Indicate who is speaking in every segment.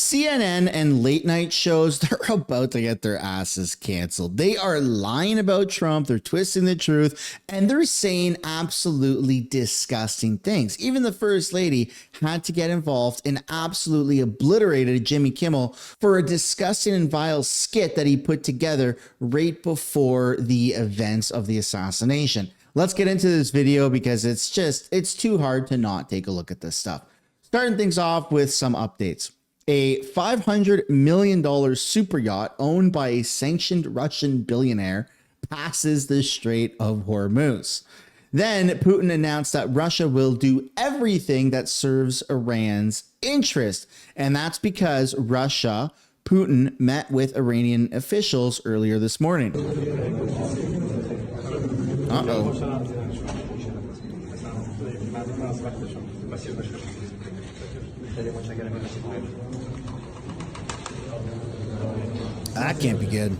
Speaker 1: CNN and late night shows, they're about to get their asses canceled. They are lying about Trump, they're twisting the truth, and they're saying absolutely disgusting things. Even the First Lady had to get involved and absolutely obliterated Jimmy Kimmel for a disgusting and vile skit that he put together right before the events of the assassination. Let's get into this video because it's too hard to not take a look at this stuff. Starting things off with some updates. A $500 million super yacht owned by a sanctioned Russian billionaire passes the Strait of Hormuz. Then Putin announced that Russia will do everything that serves Iran's interest. And that's because Putin met with Iranian officials earlier this morning. That can't be good.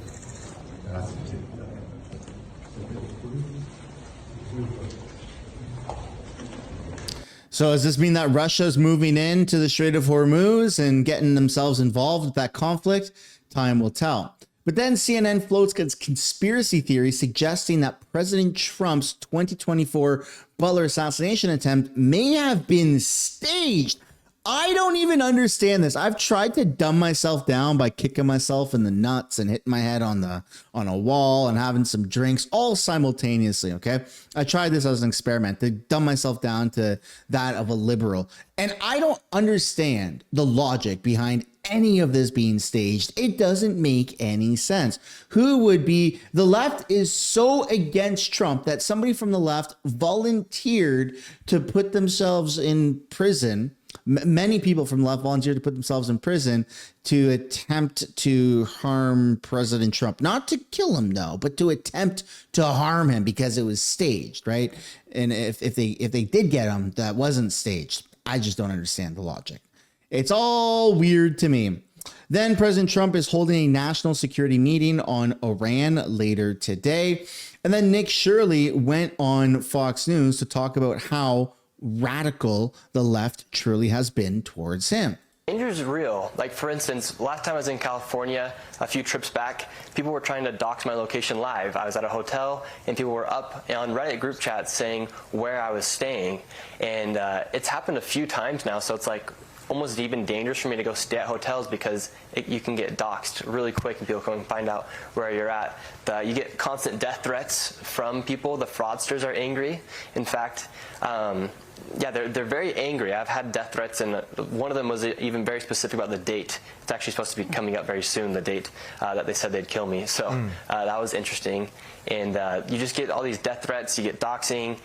Speaker 1: So does this mean that Russia's moving into the Strait of Hormuz and getting themselves involved with that conflict? Time will tell. But then CNN floats a conspiracy theory suggesting that President Trump's 2024 Butler assassination attempt may have been staged. I don't even understand this. I've tried to dumb myself down by kicking myself in the nuts and hitting my head on a wall and having some drinks all simultaneously, okay? I tried this as an experiment to dumb myself down to that of a liberal. And I don't understand the logic behind any of this being staged. It doesn't make any sense. Who would be? The left is so against Trump that somebody from the left volunteered to put themselves in prison. Many people from the left volunteered to put themselves in prison to attempt to harm President Trump. Not to kill him, though, but to attempt to harm him because it was staged, right? And if they did get him, that wasn't staged. I just don't understand the logic. It's all weird to me. Then President Trump is holding a national security meeting on Iran later today. And then Nick Shirley went on Fox News to talk about how radical the left truly has been towards him.
Speaker 2: Danger is real. Like, for instance, last time I was in California, a few trips back, people were trying to dox my location live. I was at a hotel, and people were up on Reddit group chats saying where I was staying. And it's happened a few times now, so it's like almost even dangerous for me to go stay at hotels because you can get doxxed really quick and people can find out where you're at. You get constant death threats from people. The fraudsters are angry. In fact, yeah, they're very angry. I've had death threats, and one of them was even very specific about the date. It's actually supposed to be coming up very soon, the date that they said they'd kill me. So that was interesting. And you just get all these death threats, you get doxing.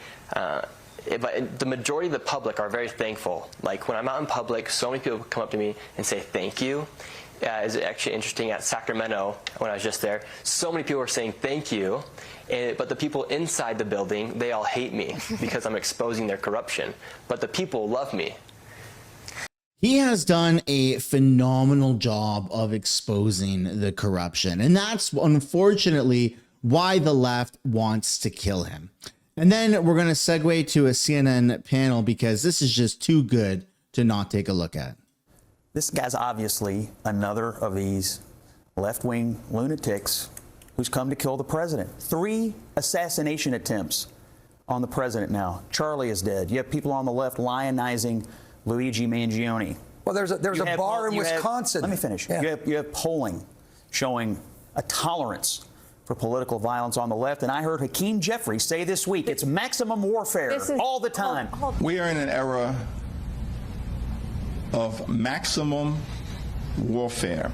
Speaker 2: But the majority of the public are very thankful. Like, when I'm out in public, so many people come up to me and say thank you. It's actually interesting, at Sacramento, when I was just there, so many people were saying thank you, but the people inside the building, they all hate me because I'm exposing their corruption. But the people love me.
Speaker 1: He has done a phenomenal job of exposing the corruption, and that's unfortunately why the left wants to kill him. And then we're going to segue to a CNN panel because this is just too good to not take a look at.
Speaker 3: This guy's obviously another of these left-wing lunatics who's come to kill the president. 3 assassination attempts on the president now. Charlie is dead. You have people on the left lionizing Luigi Mangione.
Speaker 4: Well, there's a bar in Wisconsin.
Speaker 3: Let me finish.
Speaker 4: Yeah.
Speaker 3: You have polling showing a tolerance for political violence on the left. And I heard Hakeem Jeffries say this week, it's maximum warfare all the time.
Speaker 5: We are in an era of maximum warfare.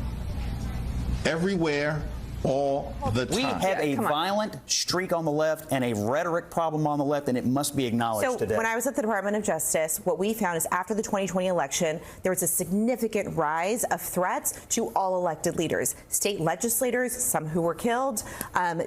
Speaker 5: Everywhere, all the time.
Speaker 3: We have a violent streak on the left and a rhetoric problem on the left, and it must be acknowledged today.
Speaker 6: So when I was at the Department of Justice, what we found is after the 2020 election, there was a significant rise of threats to all elected leaders, state legislators, some who were killed,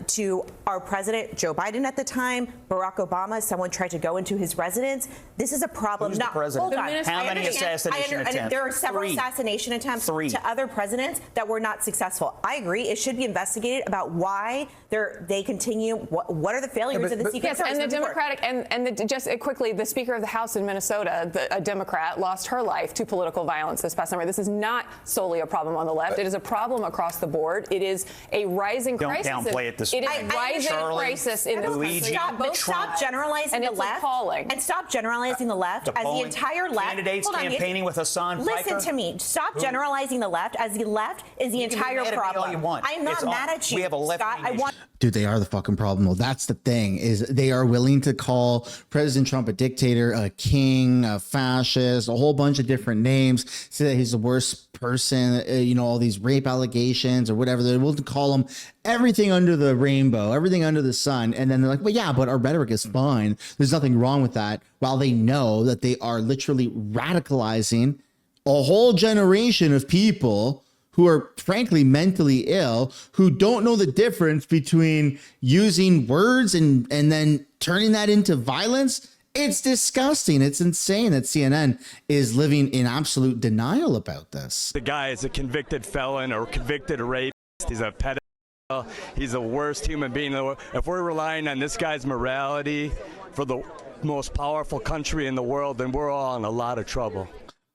Speaker 6: to our president, Joe Biden at the time, Barack Obama. Someone tried to go into his residence. This is a problem.
Speaker 3: Who's the president?
Speaker 6: Hold on.
Speaker 3: How many assassination attempts?
Speaker 6: There are several assassination attempts to other presidents that were not successful. I agree. It should be investigated. investigated about why they continue. What are the failures of the Secret Service?
Speaker 7: And the Democratic just quickly, the Speaker of the House in Minnesota, a Democrat, lost her life to political violence this past summer. This is not solely a problem on the left. It is a problem across the board. It is a rising crisis.
Speaker 3: Don't downplay it this
Speaker 7: way. It is a rising crisis in this country.
Speaker 6: Stop generalizing the left. And stop generalizing the left as the entire left.
Speaker 3: Candidates campaigning with Hassan Piker.
Speaker 6: Listen to me. Stop generalizing the left as the left is the entire problem. I'm not mad at you,
Speaker 3: we have a left
Speaker 6: Scott.
Speaker 1: Dude, they are the fucking problem. Well, that's the thing, is they are willing to call President Trump a dictator, a king, a fascist, a whole bunch of different names, say that he's the worst person, you know, all these rape allegations or whatever. They're willing to call him everything under the rainbow, everything under the sun. And then they're like, well, yeah, but our rhetoric is fine. There's nothing wrong with that. While they know that they are literally radicalizing a whole generation of people who are frankly mentally ill, who don't know the difference between using words and then turning that into violence. It's disgusting. It's insane that CNN is living in absolute denial about this.
Speaker 8: The guy is a convicted felon or convicted rapist. He's a pedophile. He's the worst human being. If we're relying on this guy's morality for the most powerful country in the world, then we're all in a lot of trouble.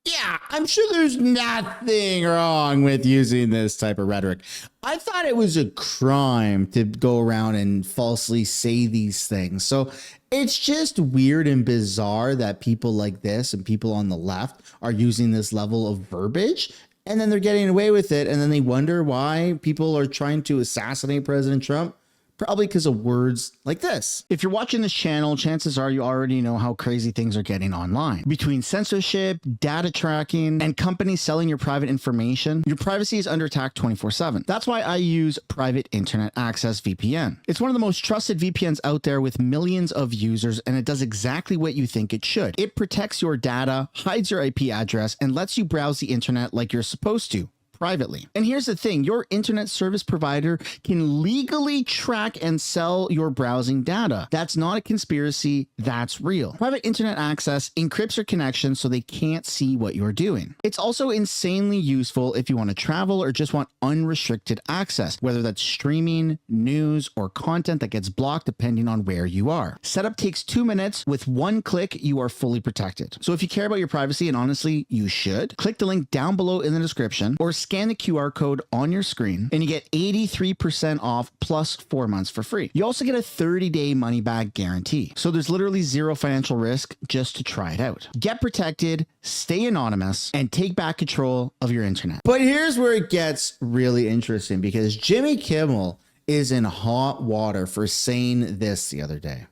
Speaker 1: Yeah, I'm sure there's nothing wrong with using this type of rhetoric. I thought it was a crime to go around and falsely say these things. So it's just weird and bizarre that people like this and people on the left are using this level of verbiage, and then they're getting away with it. And then they wonder why people are trying to assassinate President Trump. Probably because of words like this. If you're watching this channel, chances are you already know how crazy things are getting online. Between censorship, data tracking, and companies selling your private information, your privacy is under attack 24/7. That's why I use Private Internet Access VPN. It's one of the most trusted VPNs out there with millions of users, and it does exactly what you think it should. It protects your data, hides your IP address, and lets you browse the internet like you're supposed to, privately. And here's the thing, your internet service provider can legally track and sell your browsing data. That's not a conspiracy, that's real. Private internet access encrypts your connection so they can't see what you're doing. It's also insanely useful if you want to travel or just want unrestricted access, whether that's streaming, news, or content that gets blocked depending on where you are. Setup takes 2 minutes. With one click, you are fully protected. So if you care about your privacy, and honestly, you should, click the link down below in the description or scan the QR code on your screen and you get 83% off plus 4 months for free. You also get a 30-day money-back guarantee. So there's literally zero financial risk just to try it out. Get protected, stay anonymous, and take back control of your internet. But here's where it gets really interesting, because Jimmy Kimmel is in hot water for saying this the other day.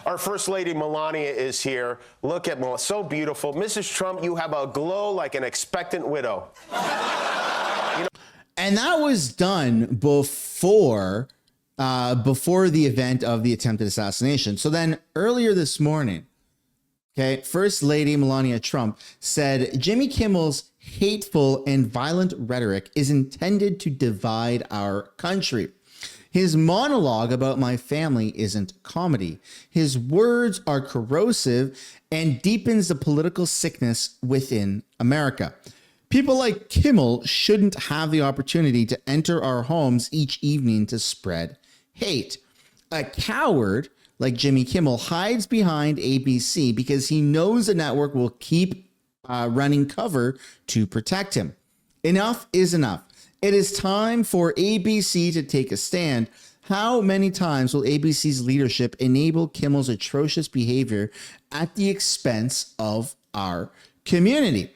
Speaker 9: Our First Lady Melania is here. Look at Melania, so beautiful. Mrs. Trump, you have a glow like an expectant widow.
Speaker 1: And that was done before the event of the attempted assassination. So then earlier this morning, okay, First Lady Melania Trump said Jimmy Kimmel's hateful and violent rhetoric is intended to divide our country. His monologue about my family isn't comedy. His words are corrosive and deepens the political sickness within America. People like Kimmel shouldn't have the opportunity to enter our homes each evening to spread hate. A coward like Jimmy Kimmel hides behind ABC because he knows the network will keep running cover to protect him. Enough is enough. It is time for ABC to take a stand. How many times will ABC's leadership enable Kimmel's atrocious behavior at the expense of our community?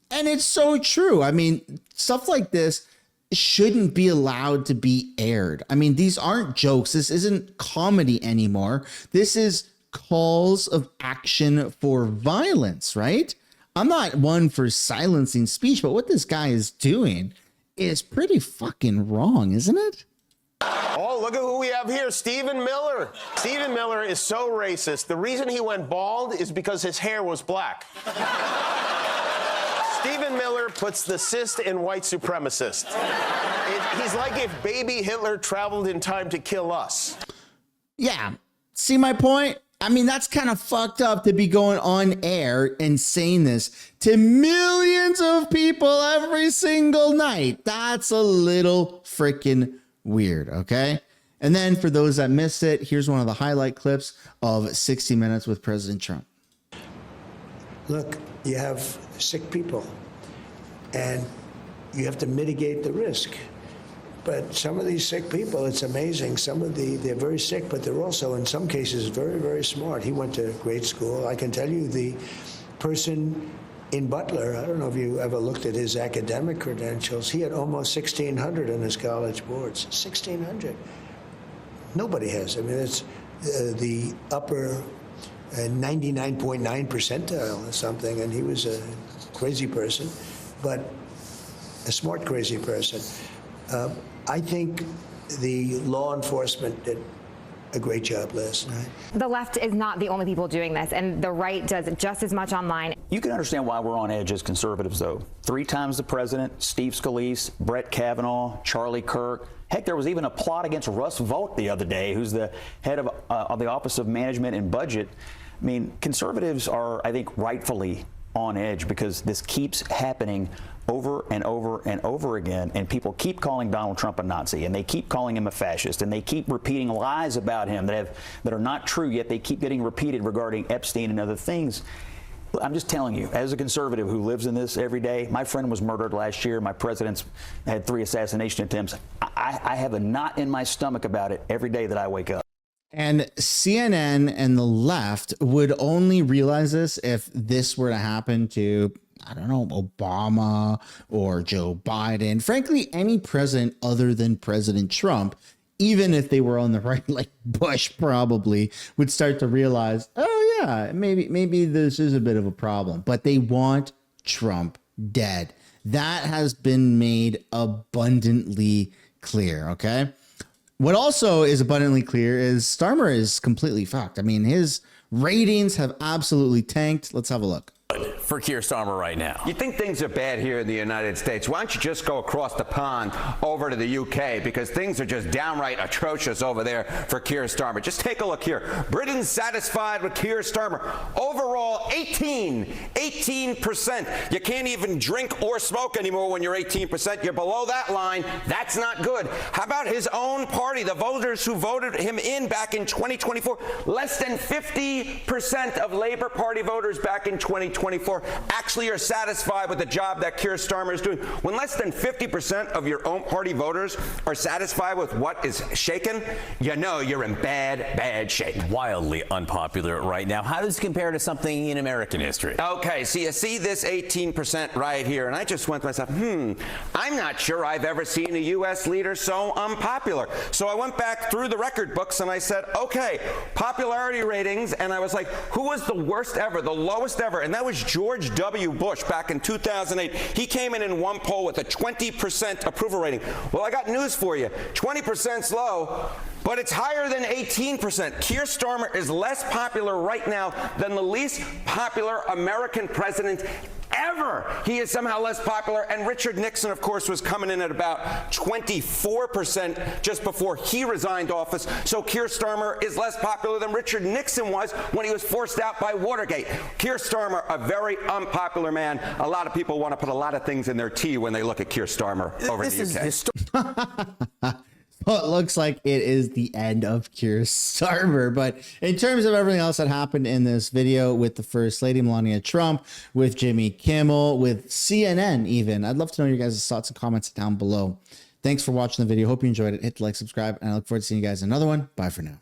Speaker 1: And it's so true. I mean, stuff like this shouldn't be allowed to be aired. I mean, these aren't jokes. This isn't comedy anymore. This is calls of action for violence, right? I'm not one for silencing speech, but what this guy is doing is pretty fucking wrong, isn't it?
Speaker 9: Oh, look at who we have here, Stephen Miller. Stephen Miller is so racist. The reason he went bald is because his hair was black. Stephen Miller puts the cyst in white supremacist. He's like if baby Hitler traveled in time to kill us.
Speaker 1: Yeah. See my point? I mean, that's kind of fucked up to be going on air and saying this to millions of people every single night. That's a little freaking weird, okay? And then for those that missed it, here's one of the highlight clips of 60 Minutes with President Trump.
Speaker 10: Look, you have sick people, and you have to mitigate the risk. But some of these sick people, it's amazing. They're very sick, but they're also, in some cases, very, very smart. He went to great school. I can tell you the person in Butler, I don't know if you ever looked at his academic credentials. He had almost 1,600 in his college boards. 1,600. Nobody has. I mean, it's the upper 99.9 percentile or something, and he was a crazy person, but a smart crazy person. I think the law enforcement did a great job last night.
Speaker 11: The left is not the only people doing this, and the right does just as much online.
Speaker 3: You can understand why we're on edge as conservatives, though. 3 times the president, Steve Scalise, Brett Kavanaugh, Charlie Kirk. Heck, there was even a plot against Russ Vought the other day, who's the head of the Office of Management and Budget. I mean, conservatives are, I think, rightfully on edge because this keeps happening over and over and over again, and people keep calling Donald Trump a Nazi, and they keep calling him a fascist, and they keep repeating lies about him that are not true, yet they keep getting repeated regarding Epstein and other things. I'm just telling you, as a conservative who lives in this every day, my friend was murdered last year. My president's had 3 assassination attempts. I have a knot in my stomach about it every day that I wake up.
Speaker 1: And CNN and the left would only realize this if this were to happen to, I don't know, Obama or Joe Biden. Frankly, any president other than President Trump, even if they were on the right, like Bush probably, would start to realize, oh yeah, maybe this is a bit of a problem. But they want Trump dead. That has been made abundantly clear, okay? What also is abundantly clear is Starmer is completely fucked. I mean, his ratings have absolutely tanked. Let's have a look.
Speaker 12: For Keir Starmer right now.
Speaker 13: You think things are bad here in the United States? Why don't you just go across the pond over to the UK, because things are just downright atrocious over there for Keir Starmer. Just take a look here. Britain's satisfied with Keir Starmer. Overall, 18%. You can't even drink or smoke anymore when you're 18%. You're below that line. That's not good. How about his own party, the voters who voted him in back in 2024? Less than 50% of Labour Party voters back in 2024 actually are satisfied with the job that Keir Starmer is doing. When less than 50% of your own party voters are satisfied with what is shaken, you know you're in bad shape.
Speaker 12: Wildly unpopular right now. How does it compare to something in American history?
Speaker 13: Okay, so you see this 18% right here, and I just went to myself, I'm not sure I've ever seen a U.S. leader so unpopular. So I went back through the record books and I said, okay, popularity ratings, and I was like, who was the worst ever, the lowest ever? And that was George W. Bush back in 2008. He came in one poll with a 20% approval rating. Well, I got news for you. 20%'s low, but it's higher than 18%. Keir Starmer is less popular right now than the least popular American president ever. He is somehow less popular, and Richard Nixon, of course, was coming in at about 24% just before he resigned office. So Keir Starmer is less popular than Richard Nixon was when he was forced out by Watergate. Keir Starmer, a very unpopular man. A lot of people want to put a lot of things in their tea when they look at Keir Starmer over in the UK.
Speaker 1: Well, it looks like it is the end of Keir Starmer. But in terms of everything else that happened in this video with the First Lady, Melania Trump, with Jimmy Kimmel, with CNN even, I'd love to know your guys' thoughts and comments down below. Thanks for watching the video. Hope you enjoyed it. Hit the like, subscribe, and I look forward to seeing you guys in another one. Bye for now.